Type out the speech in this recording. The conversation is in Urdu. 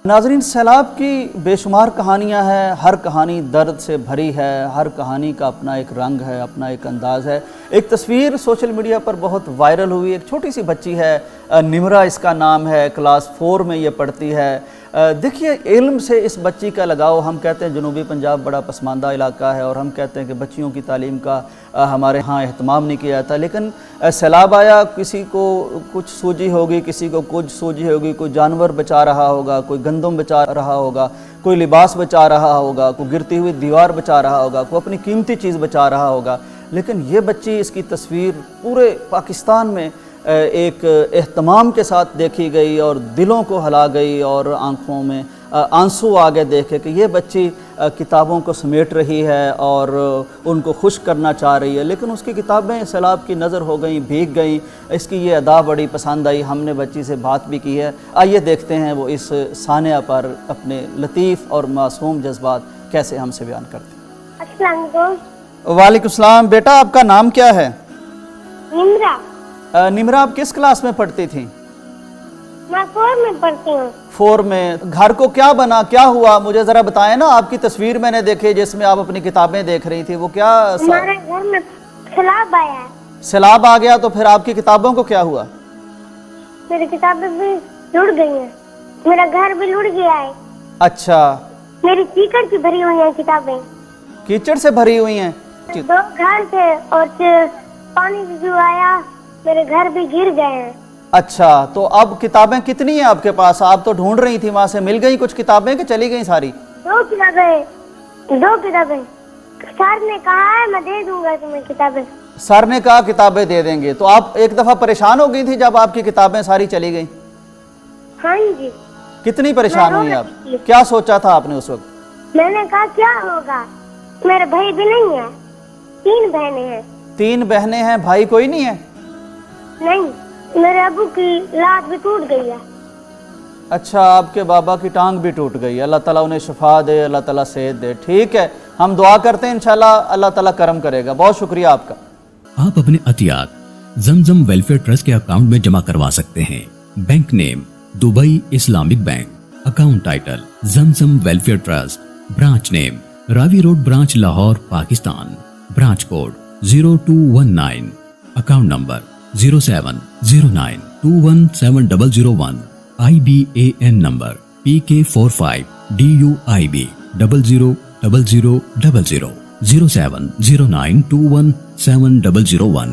ناظرین، سیلاب کی بے شمار کہانیاں ہیں، ہر کہانی درد سے بھری ہے، ہر کہانی کا اپنا ایک رنگ ہے، اپنا ایک انداز ہے۔ ایک تصویر سوشل میڈیا پر بہت وائرل ہوئی، ایک چھوٹی سی بچی ہے، نمرہ اس کا نام ہے، کلاس 4 میں یہ پڑھتی ہے۔ دیکھیے، علم سے اس بچی کا لگاؤ، ہم کہتے ہیں جنوبی پنجاب بڑا پسماندہ علاقہ ہے اور ہم کہتے ہیں کہ بچیوں کی تعلیم کا ہمارے ہاں اہتمام نہیں کیا جاتا، لیکن سیلاب آیا، کسی کو کچھ سوجی ہوگی، کسی کو کچھ سوجی ہوگی، کوئی جانور بچا رہا ہوگا، کوئی گندم بچا رہا ہوگا، کوئی لباس بچا رہا ہوگا، کوئی گرتی ہوئی دیوار بچا رہا ہوگا، کوئی اپنی قیمتی چیز بچا رہا ہوگا۔ لیکن یہ بچی، اس کی تصویر پورے پاکستان میں ایک اہتمام کے ساتھ دیکھی گئی اور دلوں کو ہلا گئی اور آنکھوں میں آنسو آگے دیکھے کہ یہ بچی کتابوں کو سمیٹ رہی ہے اور ان کو خوش کرنا چاہ رہی ہے، لیکن اس کی کتابیں سیلاب کی نظر ہو گئیں، بھیگ گئیں۔ اس کی یہ ادا بڑی پسند آئی، ہم نے بچی سے بات بھی کی ہے۔ آئیے دیکھتے ہیں وہ اس ثانیہ پر اپنے لطیف اور معصوم جذبات کیسے ہم سے بیان کرتے ہیں۔ السلام علیکم۔ وعلیکم السلام۔ بیٹا، آپ کا نام کیا ہے؟ نمرہ۔ نمرہ، آپ کس کلاس میں پڑھتی تھیں؟ میں 4 میں پڑھتی ہوں۔ 4 میں۔ گھر کو کیا بنا، کیا ہوا، مجھے ذرا بتائیں نا۔ آپ کی تصویر میں نے دیکھی جس میں آپ اپنی کتابیں دیکھ رہی تھی، وہ کیا؟ ہمارے گھر میں سیلاب آیا ہے۔ سیلاب آ گیا تو پھر آپ کی کتابوں کو کیا ہوا؟ میری کتابیں بھی لٹ گئی ہیں، میرا گھر بھی لٹ گیا ہے۔ اچھا۔ میری کیچڑ سے بھری ہوئی ہیں کتابیں۔ کیچڑ سے بھری ہوئی ہیں؟ 2 گھر تھے اور پانی جو آیا میرے گھر بھی گر گئے ہیں۔ اچھا، تو اب کتابیں کتنی ہیں آپ کے پاس؟ آپ تو ڈھونڈ رہی تھی، وہاں سے مل گئی کچھ کتابیں کہ چلی گئی ساری؟ 2 کتابیں۔ سر نے کہا ہے میں دے دوں گا تمہیں کتابیں۔ سر نے کہا کتابیں دے دیں گے، تو آپ ایک دفعہ پریشان ہو گئی تھی جب آپ کی کتابیں ساری چلی گئیں؟ ہاں جی۔ کتنی پریشان ہوئی آپ؟ کیا سوچا تھا آپ نے اس وقت؟ میں نے کہا کیا ہوگا، میرے بھائی بھی نہیں ہے، 3 بہنیں ہیں۔ 3 بہنیں ہیں، بھائی کوئی نہیں ہے؟ نہیں، میرے ابو کی لات بھی ٹوٹ گئی ہے۔ اچھا، آپ کے بابا کی ٹانگ بھی ٹوٹ گئی، اللہ تعالیٰ انہیں شفا دے، اللہ تعالیٰ صحت دے۔ ٹھیک ہے، ہم دعا کرتے ہیں انشاءاللہ اللہ تعالیٰ کرم کرے گا۔ بہت شکریہ آپ کا۔ آپ اپنے عطیات زمزم ویلفیئر ٹرسٹ کے اکاؤنٹ میں جمع کروا سکتے ہیں۔ Bank name Dubai Islamic bank, account title Zamzam welfare trust, branch name Ravi road branch Lahore Pakistan, branch code 0219، account number 0709217001، IBAN number PK45DUIB 000000، 0709217001۔